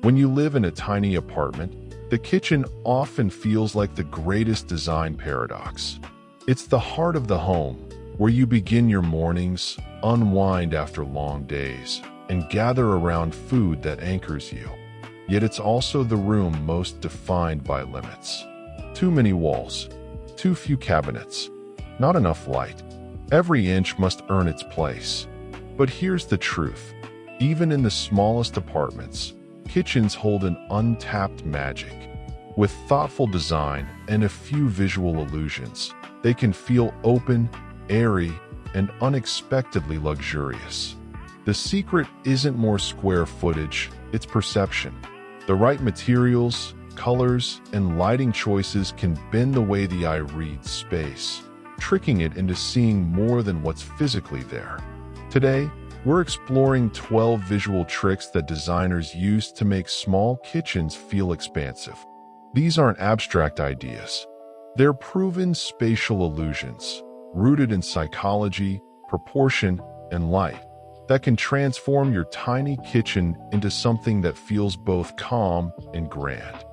When you live in a tiny apartment, the kitchen often feels like the greatest design paradox. It's the heart of the home, where you begin your mornings, unwind after long days, and gather around food that anchors you. Yet it's also the room most defined by limits. Too many walls, too few cabinets, not enough light. Every inch must earn its place. But here's the truth. Even in the smallest apartments, kitchens hold an untapped magic. With thoughtful design and a few visual illusions, they can feel open, airy, and unexpectedly luxurious. The secret isn't more square footage, it's perception. The right materials, colors, and lighting choices can bend the way the eye reads space, tricking it into seeing more than what's physically there. Today, we're exploring 12 visual tricks that designers use to make small kitchens feel expansive. These aren't abstract ideas. They're proven spatial illusions, rooted in psychology, proportion, and light, that can transform your tiny kitchen into something that feels both calm and grand.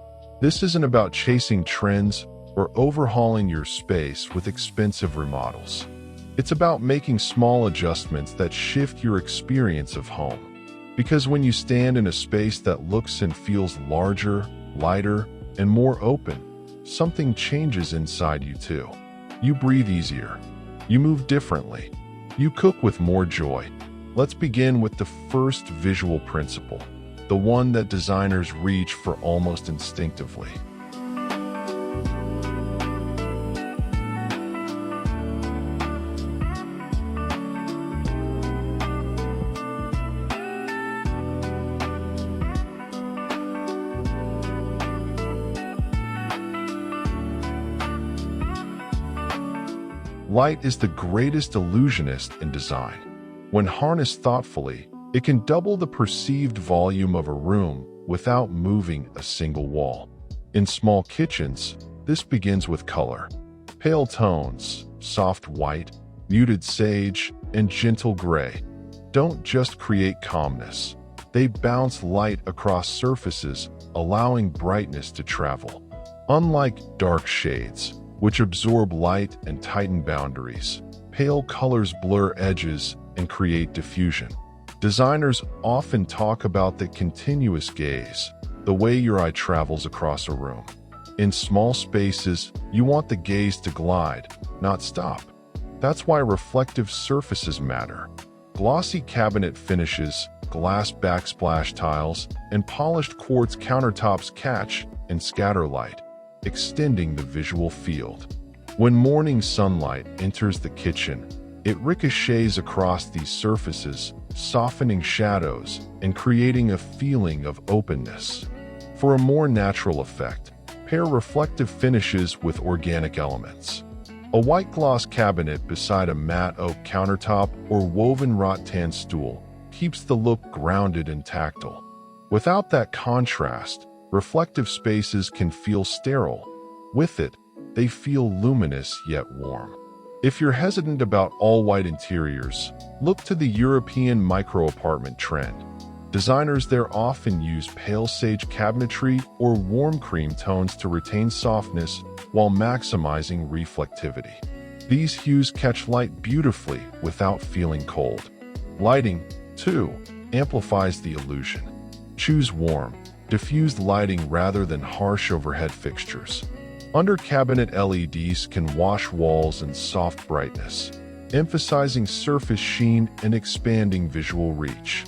This isn't about chasing trends or overhauling your space with expensive remodels. It's about making small adjustments that shift your experience of home. Because when you stand in a space that looks and feels larger, lighter, and more open, something changes inside you too. You breathe easier. You move differently. You cook with more joy. Let's begin with the first visual principle, the one that designers reach for almost instinctively. Light is the greatest illusionist in design. When harnessed thoughtfully, it can double the perceived volume of a room without moving a single wall. In small kitchens, this begins with color. Pale tones, soft white, muted sage, and gentle gray don't just create calmness. They bounce light across surfaces, allowing brightness to travel. Unlike dark shades, which absorb light and tighten boundaries, pale colors blur edges and create diffusion. Designers often talk about the continuous gaze, the way your eye travels across a room. In small spaces, you want the gaze to glide, not stop. That's why reflective surfaces matter. Glossy cabinet finishes, glass backsplash tiles, and polished quartz countertops catch and scatter light, extending the visual field. When morning sunlight enters the kitchen, it ricochets across these surfaces, softening shadows and creating a feeling of openness. For a more natural effect, pair reflective finishes with organic elements. A white gloss cabinet beside a matte oak countertop or woven rattan stool keeps the look grounded and tactile. Without that contrast, reflective spaces can feel sterile. With it, they feel luminous yet warm. If you're hesitant about all-white interiors, look to the European micro-apartment trend. Designers there often use pale sage cabinetry or warm cream tones to retain softness while maximizing reflectivity. These hues catch light beautifully without feeling cold. Lighting, too, amplifies the illusion. Choose warm, diffused lighting rather than harsh overhead fixtures. Under-cabinet LEDs can wash walls in soft brightness, emphasizing surface sheen and expanding visual reach.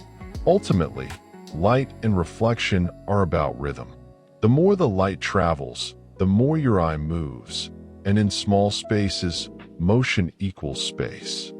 Ultimately, light and reflection are about rhythm. The more the light travels, the more your eye moves, and in small spaces, motion equals space.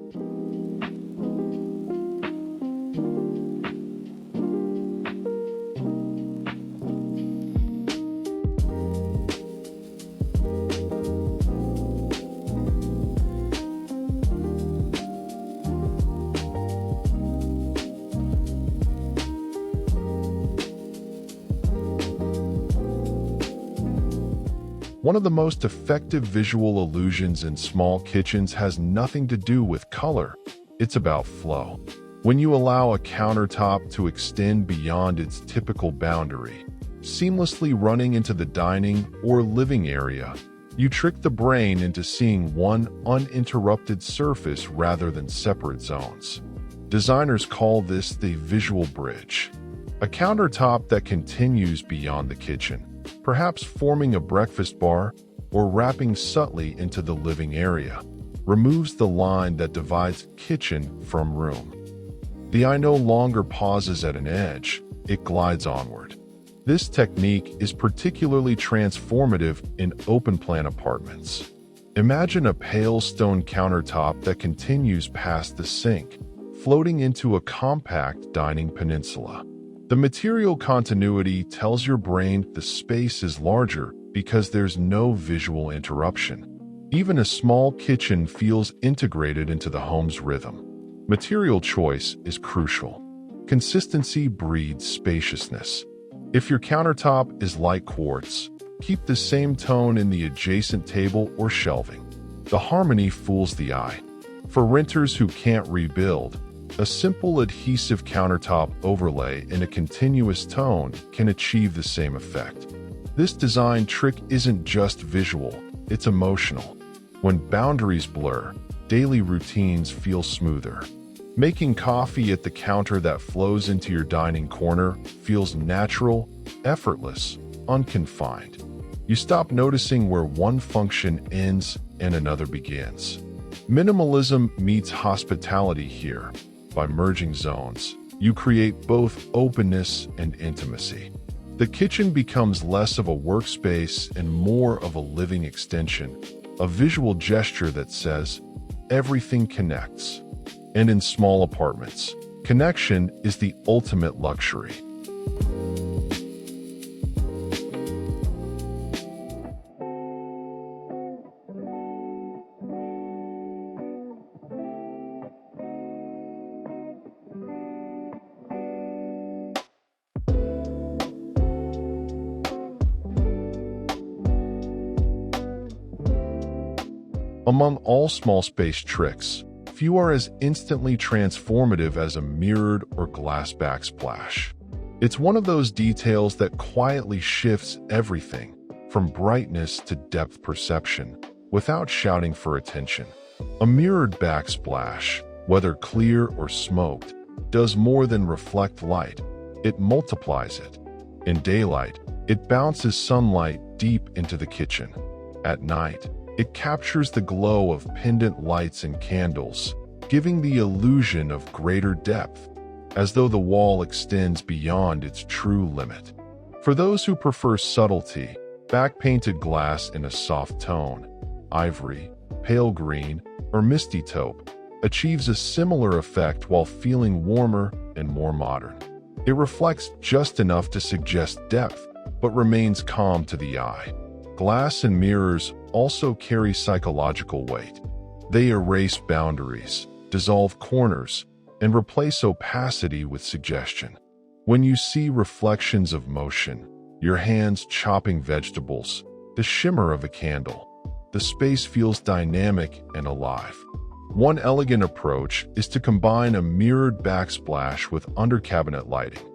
One of the most effective visual illusions in small kitchens has nothing to do with color. It's about flow. When you allow a countertop to extend beyond its typical boundary, seamlessly running into the dining or living area, you trick the brain into seeing one uninterrupted surface rather than separate zones. Designers call this the visual bridge, a countertop that continues beyond the kitchen, perhaps forming a breakfast bar or wrapping subtly into the living area, removes the line that divides kitchen from room. The eye no longer pauses at an edge, it glides onward. This technique is particularly transformative in open-plan apartments. Imagine a pale stone countertop that continues past the sink, floating into a compact dining peninsula. The material continuity tells your brain the space is larger because there's no visual interruption. Even a small kitchen feels integrated into the home's rhythm. Material choice is crucial. Consistency breeds spaciousness. If your countertop is light quartz, keep the same tone in the adjacent table or shelving. The harmony fools the eye. For renters who can't rebuild, a simple adhesive countertop overlay in a continuous tone can achieve the same effect. This design trick isn't just visual, it's emotional. When boundaries blur, daily routines feel smoother. Making coffee at the counter that flows into your dining corner feels natural, effortless, unconfined. You stop noticing where one function ends and another begins. Minimalism meets hospitality here. By merging zones, you create both openness and intimacy. The kitchen becomes less of a workspace and more of a living extension, a visual gesture that says, everything connects. And in small apartments, connection is the ultimate luxury. Among all small space tricks, few are as instantly transformative as a mirrored or glass backsplash. It's one of those details that quietly shifts everything, from brightness to depth perception, without shouting for attention. A mirrored backsplash, whether clear or smoked, does more than reflect light. It multiplies it. In daylight, it bounces sunlight deep into the kitchen. At night, it captures the glow of pendant lights and candles, giving the illusion of greater depth, as though the wall extends beyond its true limit. For those who prefer subtlety, back-painted glass in a soft tone, ivory, pale green, or misty taupe, achieves a similar effect while feeling warmer and more modern. It reflects just enough to suggest depth, but remains calm to the eye. Glass and mirrors also carry psychological weight. They erase boundaries, dissolve corners, and replace opacity with suggestion. When you see reflections of motion, your hands chopping vegetables, the shimmer of a candle, the space feels dynamic and alive. One elegant approach is to combine a mirrored backsplash with under-cabinet lighting.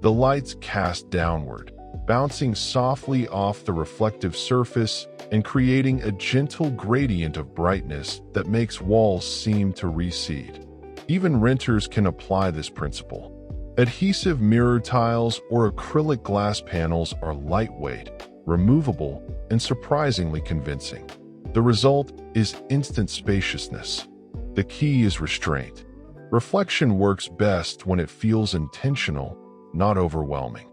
The lights cast downward, bouncing softly off the reflective surface and creating a gentle gradient of brightness that makes walls seem to recede. Even renters can apply this principle. Adhesive mirror tiles or acrylic glass panels are lightweight, removable, and surprisingly convincing. The result is instant spaciousness. The key is restraint. Reflection works best when it feels intentional, not overwhelming.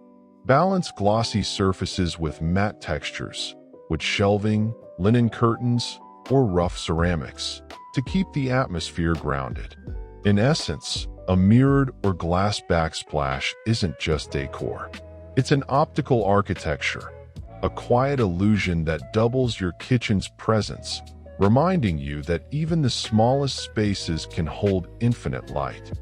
Balance glossy surfaces with matte textures, with shelving, linen curtains, or rough ceramics, to keep the atmosphere grounded. In essence, a mirrored or glass backsplash isn't just decor. It's an optical architecture, a quiet illusion that doubles your kitchen's presence, reminding you that even the smallest spaces can hold infinite light.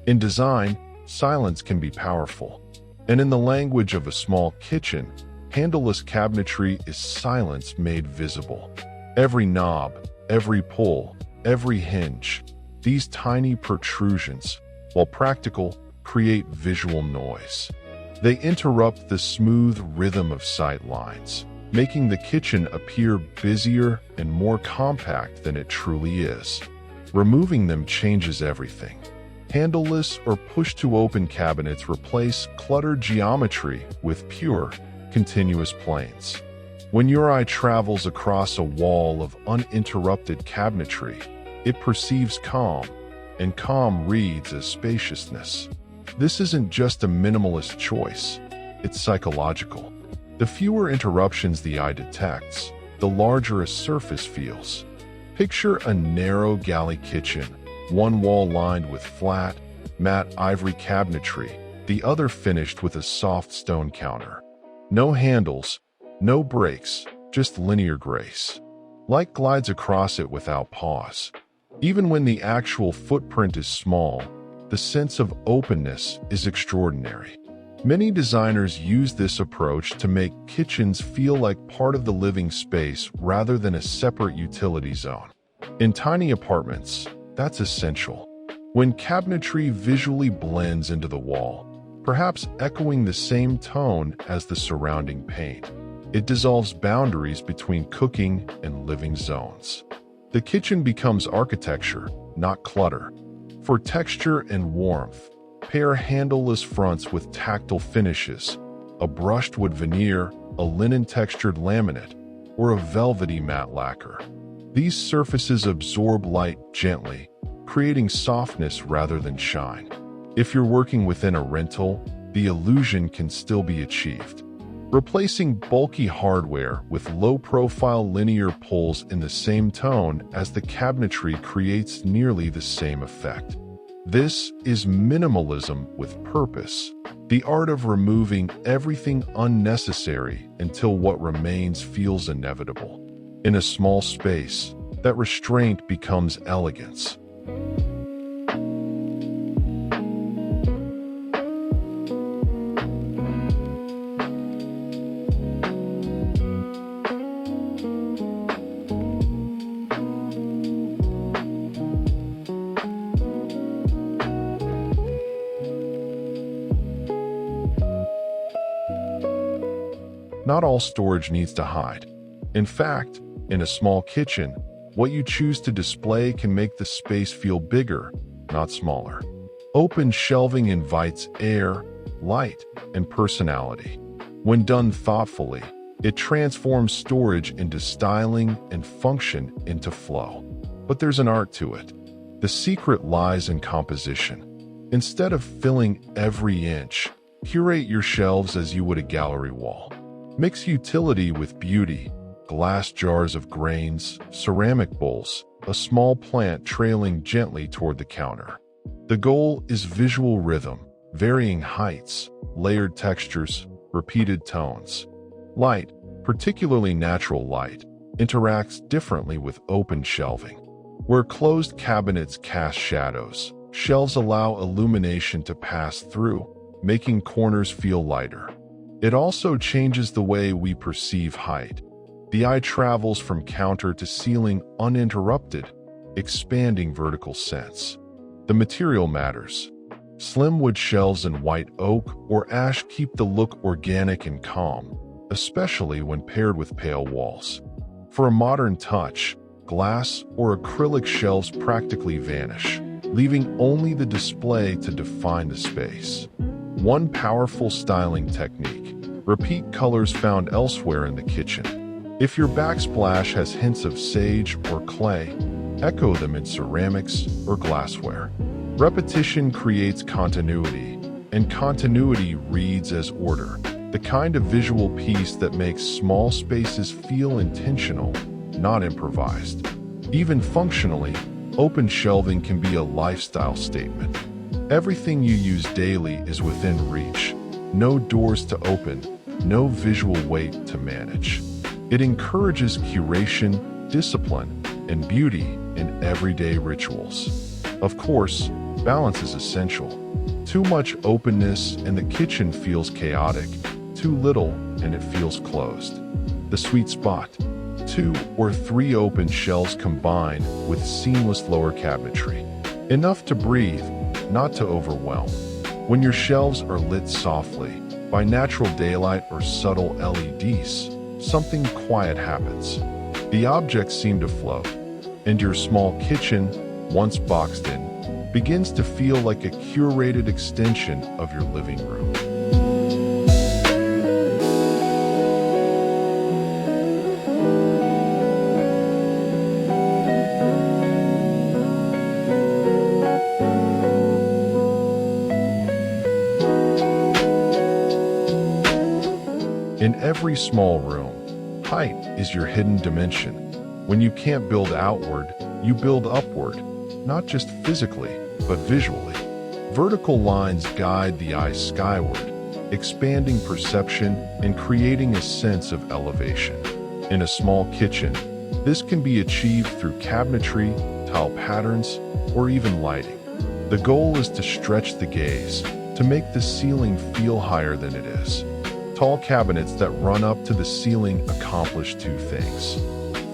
In design, silence can be powerful. And in the language of a small kitchen, handleless cabinetry is silence made visible. Every knob, every pull, every hinge, these tiny protrusions, while practical, create visual noise. They interrupt the smooth rhythm of sight lines, making the kitchen appear busier and more compact than it truly is. Removing them changes everything. Handleless or push-to-open cabinets replace cluttered geometry with pure, continuous planes. When your eye travels across a wall of uninterrupted cabinetry, it perceives calm, and calm reads as spaciousness. This isn't just a minimalist choice, it's psychological. The fewer interruptions the eye detects, the larger a surface feels. Picture a narrow galley kitchen, one wall lined with flat, matte ivory cabinetry, the other finished with a soft stone counter. No handles, no breaks, just linear grace. Light glides across it without pause. Even when the actual footprint is small, the sense of openness is extraordinary. Many designers use this approach to make kitchens feel like part of the living space rather than a separate utility zone. In tiny apartments, that's essential. When cabinetry visually blends into the wall, perhaps echoing the same tone as the surrounding paint, it dissolves boundaries between cooking and living zones. The kitchen becomes architecture, not clutter. For texture and warmth, pair handleless fronts with tactile finishes, a brushed wood veneer, a linen-textured laminate, or a velvety matte lacquer. These surfaces absorb light gently, creating softness rather than shine. If you're working within a rental, the illusion can still be achieved. Replacing bulky hardware with low-profile linear pulls in the same tone as the cabinetry creates nearly the same effect. This is minimalism with purpose, the art of removing everything unnecessary until what remains feels inevitable. In a small space, that restraint becomes elegance. Not all storage needs to hide. In fact, in a small kitchen, what you choose to display can make the space feel bigger, not smaller. Open shelving invites air, light, and personality. When done thoughtfully, it transforms storage into styling and function into flow. But there's an art to it. The secret lies in composition. Instead of filling every inch, curate your shelves as you would a gallery wall. Mix utility with beauty, glass jars of grains, ceramic bowls, a small plant trailing gently toward the counter. The goal is visual rhythm, varying heights, layered textures, repeated tones. Light, particularly natural light, interacts differently with open shelving. Where closed cabinets cast shadows, shelves allow illumination to pass through, making corners feel lighter. It also changes the way we perceive height. The eye travels from counter to ceiling uninterrupted, expanding vertical sense. The material matters. Slim wood shelves in white oak or ash keep the look organic and calm, especially when paired with pale walls. For a modern touch, glass or acrylic shelves practically vanish, leaving only the display to define the space. One powerful styling technique: repeat colors found elsewhere in the kitchen. If your backsplash has hints of sage or clay, echo them in ceramics or glassware. Repetition creates continuity, and continuity reads as order, the kind of visual piece that makes small spaces feel intentional, not improvised. Even functionally, open shelving can be a lifestyle statement. Everything you use daily is within reach. No doors to open, no visual weight to manage. It encourages curation, discipline, and beauty in everyday rituals. Of course, Balance is essential. Too much openness and the kitchen feels chaotic. Too little and it feels closed. The sweet spot. 2 or 3 open shelves combined with seamless lower cabinetry. Enough to breathe, not to overwhelm. When your shelves are lit softly by natural daylight or subtle LEDs, something quiet happens. The objects seem to float, and your small kitchen, once boxed in, begins to feel like a curated extension of your living room. In every small room, height is your hidden dimension. When you can't build outward, you build upward, not just physically, but visually. Vertical lines guide the eye skyward, expanding perception and creating a sense of elevation. In a small kitchen, this can be achieved through cabinetry, tile patterns, or even lighting. The goal is to stretch the gaze, to make the ceiling feel higher than it is. Tall cabinets that run up to the ceiling accomplish 2 things.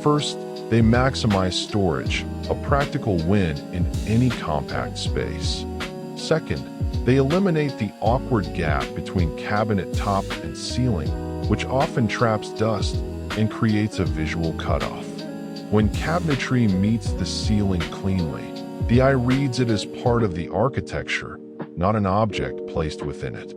First, they maximize storage, a practical win in any compact space. Second, they eliminate the awkward gap between cabinet top and ceiling, which often traps dust and creates a visual cutoff. When cabinetry meets the ceiling cleanly, the eye reads it as part of the architecture, not an object placed within it.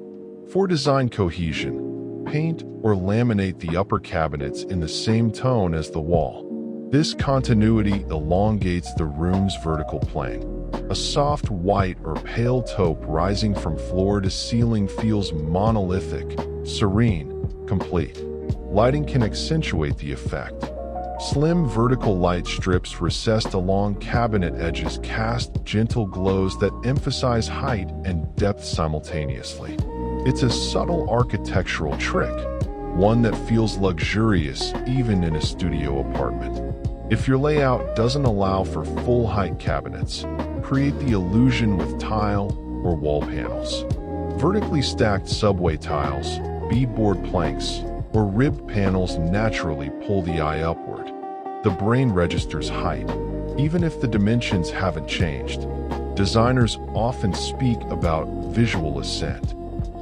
For design cohesion, paint or laminate the upper cabinets in the same tone as the wall. This continuity elongates the room's vertical plane. A soft white or pale taupe rising from floor to ceiling feels monolithic, serene, complete. Lighting can accentuate the effect. Slim vertical light strips recessed along cabinet edges cast gentle glows that emphasize height and depth simultaneously. It's a subtle architectural trick, one that feels luxurious even in a studio apartment. If your layout doesn't allow for full-height cabinets, create the illusion with tile or wall panels. Vertically stacked subway tiles, beadboard planks, or ribbed panels naturally pull the eye upward. The brain registers height, even if the dimensions haven't changed. Designers often speak about visual ascent.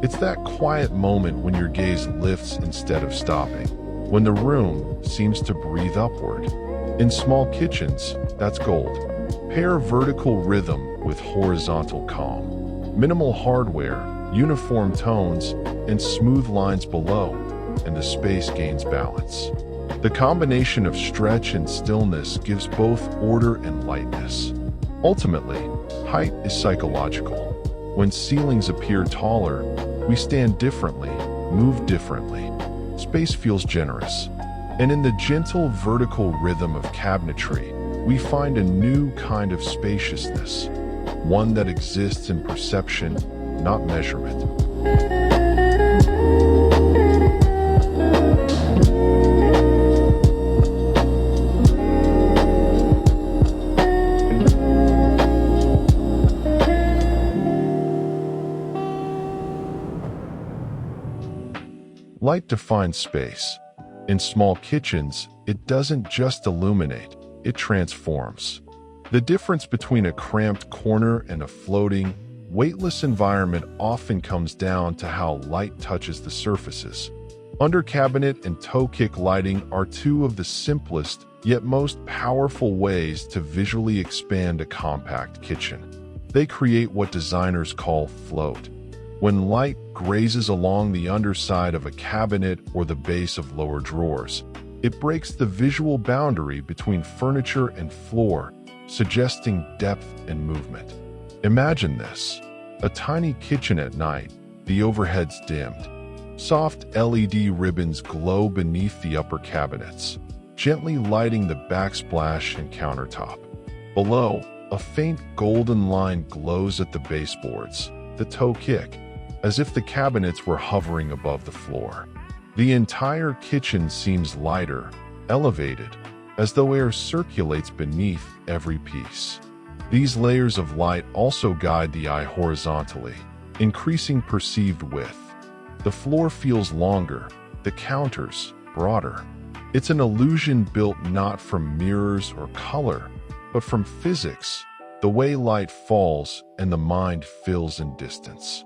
It's that quiet moment when your gaze lifts instead of stopping, when the room seems to breathe upward. In small kitchens, that's gold. Pair vertical rhythm with horizontal calm. Minimal hardware, uniform tones, and smooth lines below, and the space gains balance. The combination of stretch and stillness gives both order and lightness. Ultimately, height is psychological. When ceilings appear taller, we stand differently, move differently. Space feels generous. And in the gentle vertical rhythm of cabinetry, we find a new kind of spaciousness, one that exists in perception, not measurement. Light defines space. In small kitchens, it doesn't just illuminate, it transforms. The difference between a cramped corner and a floating, weightless environment often comes down to how light touches the surfaces. Under cabinet and toe kick lighting are 2 of the simplest yet most powerful ways to visually expand a compact kitchen. They create what designers call float. When light grazes along the underside of a cabinet or the base of lower drawers, it breaks the visual boundary between furniture and floor, suggesting depth and movement. Imagine this: a tiny kitchen at night, the overheads dimmed. Soft LED ribbons glow beneath the upper cabinets, gently lighting the backsplash and countertop. Below, a faint golden line glows at the baseboards, the toe kick, as if the cabinets were hovering above the floor. The entire kitchen seems lighter, elevated, as though air circulates beneath every piece. These layers of light also guide the eye horizontally, increasing perceived width. The floor feels longer, the counters broader. It's an illusion built not from mirrors or color, but from physics, the way light falls and the mind fills in distance.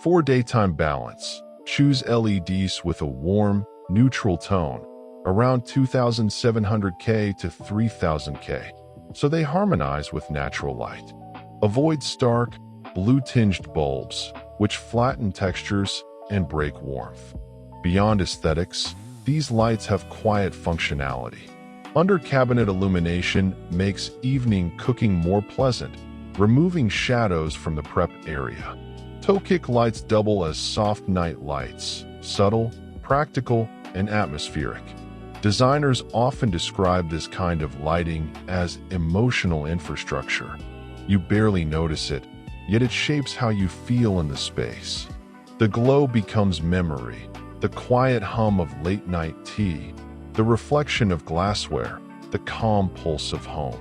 For daytime balance, choose LEDs with a warm, neutral tone, around 2700K to 3000K, so they harmonize with natural light. Avoid stark, blue-tinged bulbs, which flatten textures and break warmth. Beyond aesthetics, these lights have quiet functionality. Under-cabinet illumination makes evening cooking more pleasant, removing shadows from the prep area. Toe-kick lights double as soft night lights, subtle, practical, and atmospheric. Designers often describe this kind of lighting as emotional infrastructure. You barely notice it, yet it shapes how you feel in the space. The glow becomes memory, the quiet hum of late-night tea, the reflection of glassware, the calm pulse of home.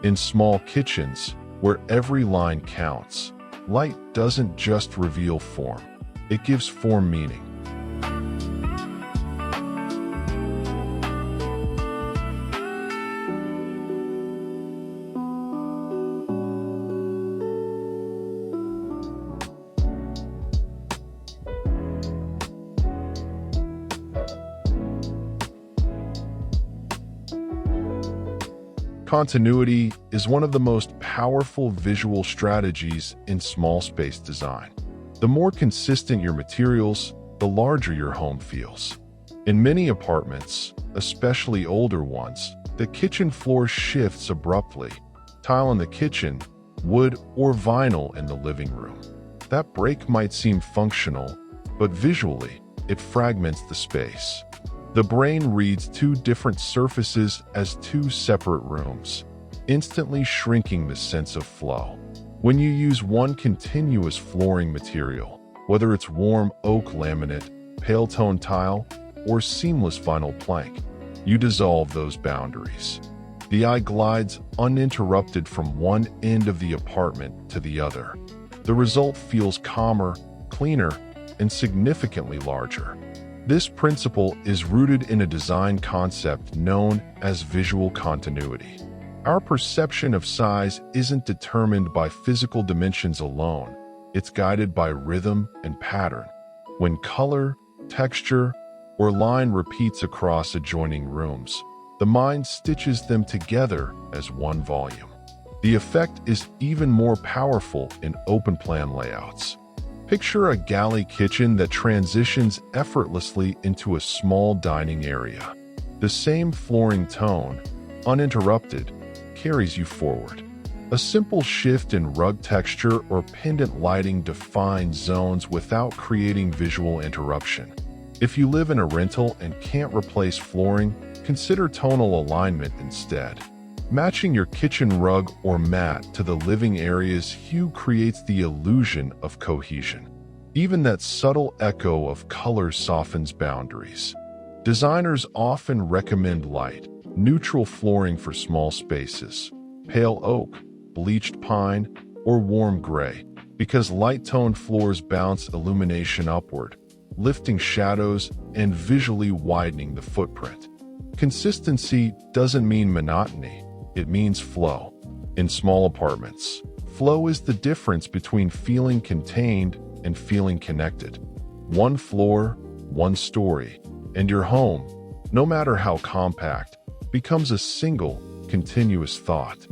In small kitchens, where every line counts, light doesn't just reveal form, it gives form meaning. Continuity is one of the most powerful visual strategies in small space design. The more consistent your materials, the larger your home feels. In many apartments, especially older ones, the kitchen floor shifts abruptly. Tile in the kitchen, wood or vinyl in the living room. That break might seem functional, but visually, it fragments the space. The brain reads two different surfaces as two separate rooms, instantly shrinking the sense of flow. When you use one continuous flooring material, whether it's warm oak laminate, pale tone tile, or seamless vinyl plank, you dissolve those boundaries. The eye glides uninterrupted from one end of the apartment to the other. The result feels calmer, cleaner, and significantly larger. This principle is rooted in a design concept known as visual continuity. Our perception of size isn't determined by physical dimensions alone. It's guided by rhythm and pattern. When color, texture, or line repeats across adjoining rooms, the mind stitches them together as one volume. The effect is even more powerful in open-plan layouts. Picture a galley kitchen that transitions effortlessly into a small dining area. The same flooring tone, uninterrupted, carries you forward. A simple shift in rug texture or pendant lighting defines zones without creating visual interruption. If you live in a rental and can't replace flooring, consider tonal alignment instead. Matching your kitchen rug or mat to the living area's hue creates the illusion of cohesion. Even that subtle echo of color softens boundaries. Designers often recommend light, neutral flooring for small spaces, pale oak, bleached pine, or warm gray, because light-toned floors bounce illumination upward, lifting shadows and visually widening the footprint. Consistency doesn't mean monotony. It means flow. In small apartments, flow is the difference between feeling contained and feeling connected. One floor, one story, and your home, no matter how compact, becomes a single, continuous thought.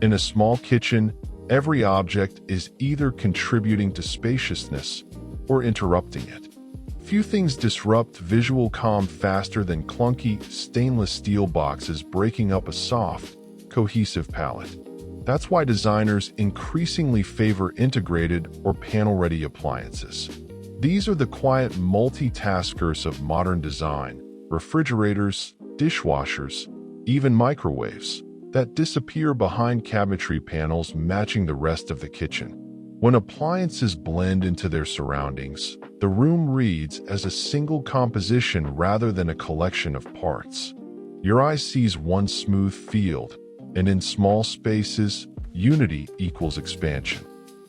In a small kitchen, every object is either contributing to spaciousness or interrupting it. Few things disrupt visual calm faster than clunky stainless steel boxes breaking up a soft, cohesive palette. That's why designers increasingly favor integrated or panel-ready appliances. These are the quiet multitaskers of modern design: refrigerators, dishwashers, even microwaves, that disappear behind cabinetry panels matching the rest of the kitchen. When appliances blend into their surroundings, the room reads as a single composition rather than a collection of parts. Your eye sees one smooth field, and in small spaces, unity equals expansion.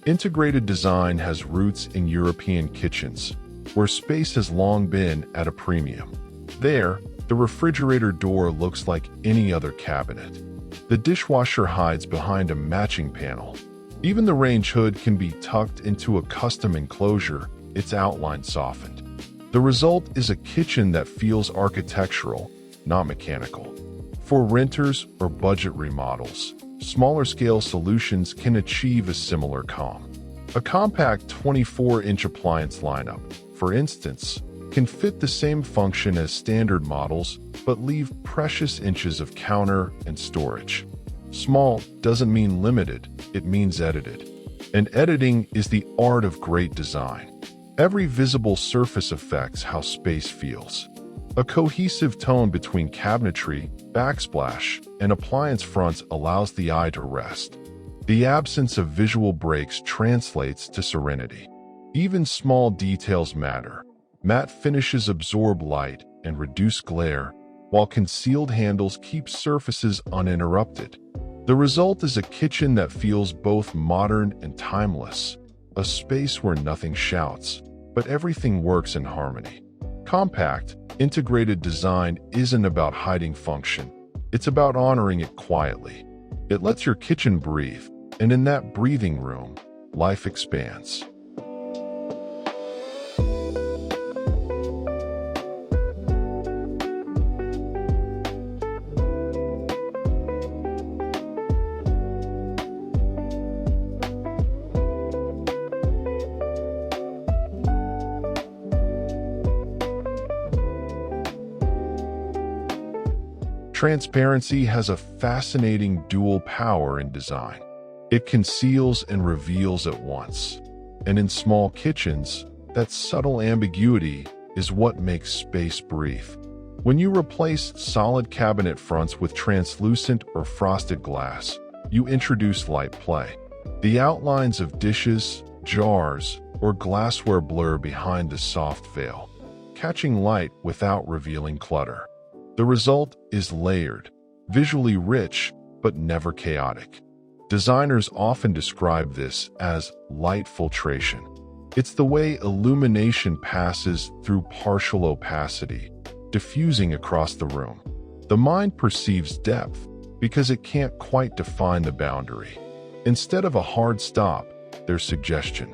Integrated design has roots in European kitchens, where space has long been at a premium. There, the refrigerator door looks like any other cabinet. The dishwasher hides behind a matching panel. Even the range hood can be tucked into a custom enclosure, its outline softened. The result is a kitchen that feels architectural, not mechanical. For renters or budget remodels, smaller-scale solutions can achieve a similar calm. A compact 24-inch appliance lineup, for instance, can fit the same function as standard models but leave precious inches of counter and storage. Small doesn't mean limited, it means edited. And editing is the art of great design. Every visible surface affects how space feels. A cohesive tone between cabinetry, backsplash, and appliance fronts allows the eye to rest. The absence of visual breaks translates to serenity. Even small details matter. Matte finishes absorb light and reduce glare, while concealed handles keep surfaces uninterrupted. The result is a kitchen that feels both modern and timeless, a space where nothing shouts, but everything works in harmony. Compact, integrated design isn't about hiding function, it's about honoring it quietly. It lets your kitchen breathe, and in that breathing room, life expands. Transparency has a fascinating dual power in design. It conceals and reveals at once. And in small kitchens, that subtle ambiguity is what makes space breathe. When you replace solid cabinet fronts with translucent or frosted glass, you introduce light play. The outlines of dishes, jars, or glassware blur behind the soft veil, catching light without revealing clutter. The result is layered, visually rich, but never chaotic. Designers often describe this as light filtration. It's the way illumination passes through partial opacity, diffusing across the room. The mind perceives depth because it can't quite define the boundary. Instead of a hard stop, there's suggestion.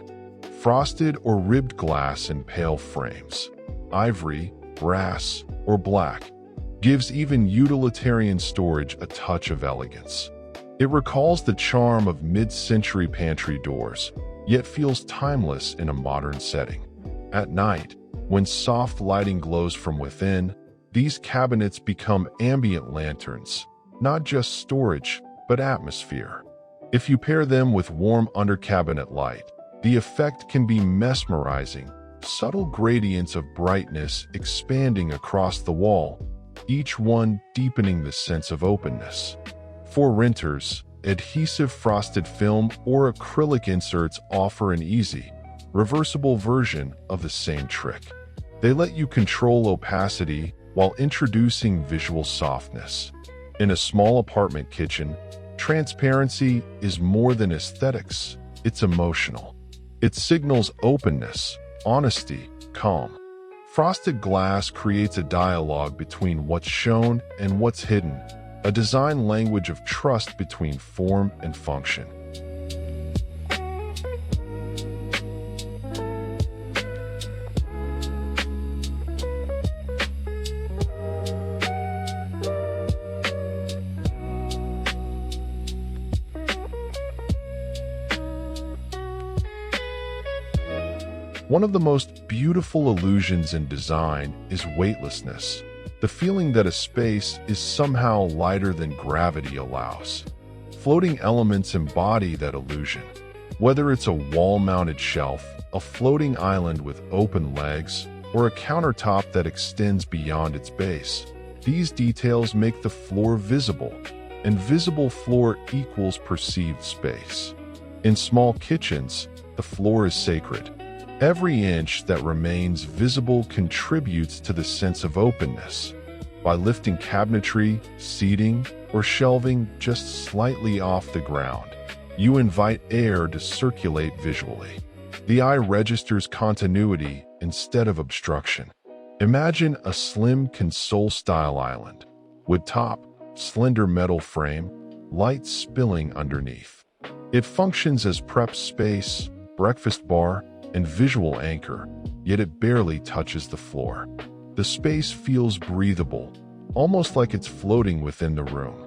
Frosted or ribbed glass in pale frames, ivory, brass, or black, gives even utilitarian storage a touch of elegance. It recalls the charm of mid-century pantry doors, yet feels timeless in a modern setting. At night, when soft lighting glows from within, these cabinets become ambient lanterns, not just storage, but atmosphere. If you pair them with warm under-cabinet light, the effect can be mesmerizing, subtle gradients of brightness expanding across the wall, each one deepening the sense of openness. For renters, adhesive frosted film or acrylic inserts offer an easy, reversible version of the same trick. They let you control opacity while introducing visual softness. In a small apartment kitchen, transparency is more than aesthetics, it's emotional. It signals openness, honesty, calm. Frosted glass creates a dialogue between what's shown and what's hidden, a design language of trust between form and function. One of the most beautiful illusions in design is weightlessness, the feeling that a space is somehow lighter than gravity allows. Floating elements embody that illusion. Whether it's a wall-mounted shelf, a floating island with open legs, or a countertop that extends beyond its base, These details make the floor visible, and visible floor equals perceived space. In small kitchens, the floor is sacred. Every inch that remains visible contributes to the sense of openness. By lifting cabinetry, seating, or shelving just slightly off the ground, you invite air to circulate visually. The eye registers continuity instead of obstruction. Imagine a slim console-style island. Wood top, slender metal frame, light spilling underneath. It functions as prep space, breakfast bar, and visual anchor, yet it barely touches the floor. The space feels breathable, almost like it's floating within the room.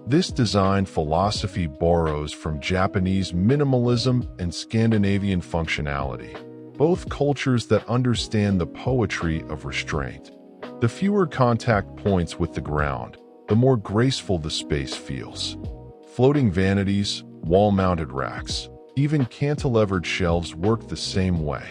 This design philosophy borrows from Japanese minimalism and Scandinavian functionality, both cultures that understand the poetry of restraint. The fewer contact points with the ground, the more graceful the space feels. Floating vanities, wall-mounted racks, even cantilevered shelves work the same way.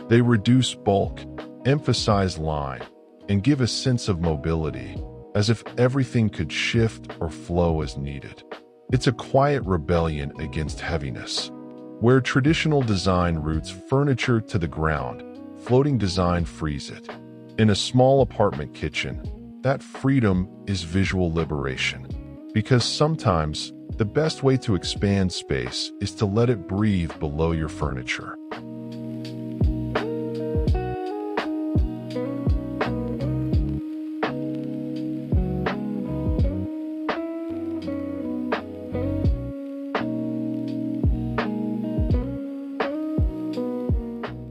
They reduce bulk, emphasize line, and give a sense of mobility, as if everything could shift or flow as needed. It's a quiet rebellion against heaviness. Where traditional design roots furniture to the ground, floating design frees it. In a small apartment kitchen, that freedom is visual liberation. Because sometimes, the best way to expand space is to let it breathe below your furniture.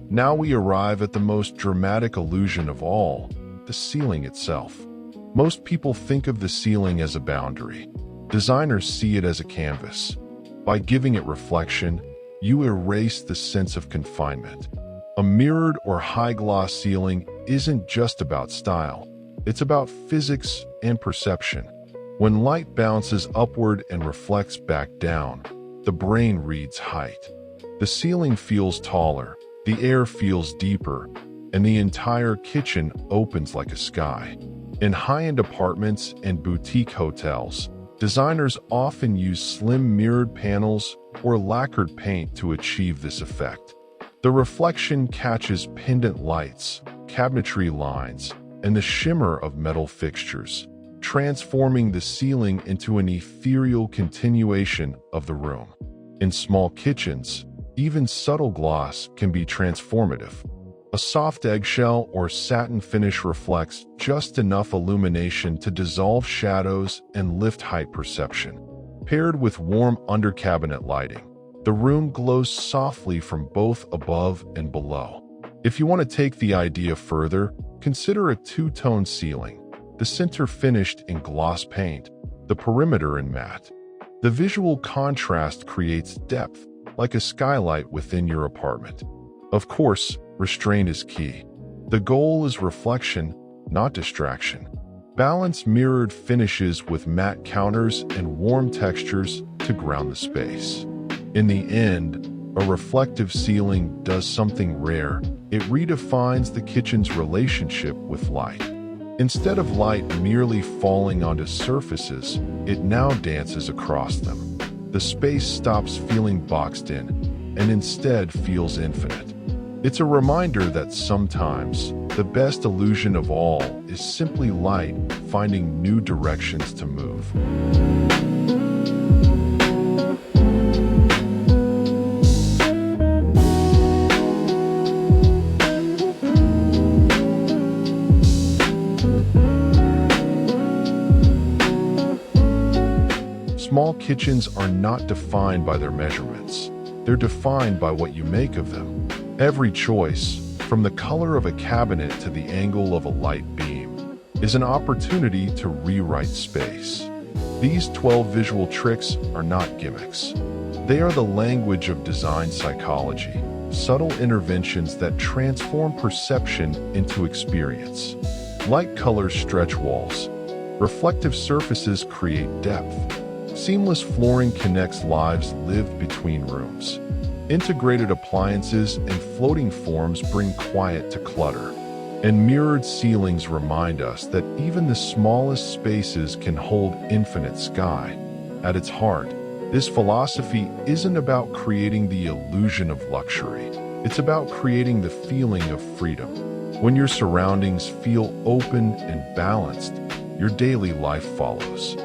Now we arrive at the most dramatic illusion of all, the ceiling itself. Most people think of the ceiling as a boundary. Designers see it as a canvas. By giving it reflection, you erase the sense of confinement. A mirrored or high-gloss ceiling isn't just about style. It's about physics and perception. When light bounces upward and reflects back down, the brain reads height. The ceiling feels taller, the air feels deeper, and the entire kitchen opens like a sky. In high-end apartments and boutique hotels, designers often use slim mirrored panels or lacquered paint to achieve this effect. The reflection catches pendant lights, cabinetry lines, and the shimmer of metal fixtures, transforming the ceiling into an ethereal continuation of the room. In small kitchens, even subtle gloss can be transformative. A soft eggshell or satin finish reflects just enough illumination to dissolve shadows and lift height perception. Paired with warm under-cabinet lighting, the room glows softly from both above and below. If you want to take the idea further, consider a two-tone ceiling, the center finished in gloss paint, the perimeter in matte. The visual contrast creates depth, like a skylight within your apartment. Of course, restraint is key. The goal is reflection, not distraction. Balance mirrored finishes with matte counters and warm textures to ground the space. In the end, a reflective ceiling does something rare. It redefines the kitchen's relationship with light. Instead of light merely falling onto surfaces, it now dances across them. The space stops feeling boxed in and instead feels infinite. It's a reminder that sometimes the best illusion of all is simply light finding new directions to move. Small kitchens are not defined by their measurements. They're defined by what you make of them. Every choice, from the color of a cabinet to the angle of a light beam, is an opportunity to rewrite space. These 12 visual tricks are not gimmicks. They are the language of design psychology, subtle interventions that transform perception into experience. Light colors stretch walls. Reflective surfaces create depth. Seamless flooring connects lives lived between rooms. Integrated appliances and floating forms bring quiet to clutter. And mirrored ceilings remind us that even the smallest spaces can hold infinite sky. At its heart, this philosophy isn't about creating the illusion of luxury. It's about creating the feeling of freedom. When your surroundings feel open and balanced, your daily life follows.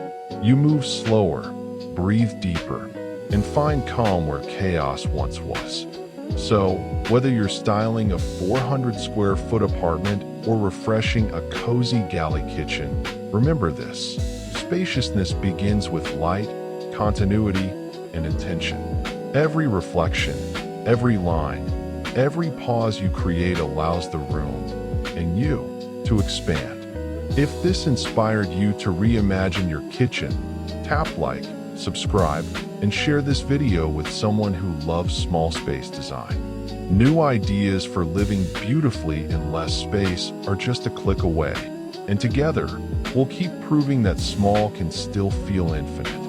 You move slower, breathe deeper, and find calm where chaos once was. So, whether you're styling a 400 square foot apartment or refreshing a cozy galley kitchen, remember this: spaciousness begins with light, continuity, and intention. Every reflection, every line, every pause you create allows the room, and you, to expand. If this inspired you to reimagine your kitchen, tap like, subscribe, and share this video with someone who loves small space design. New ideas for living beautifully in less space are just a click away, and together, we'll keep proving that small can still feel infinite.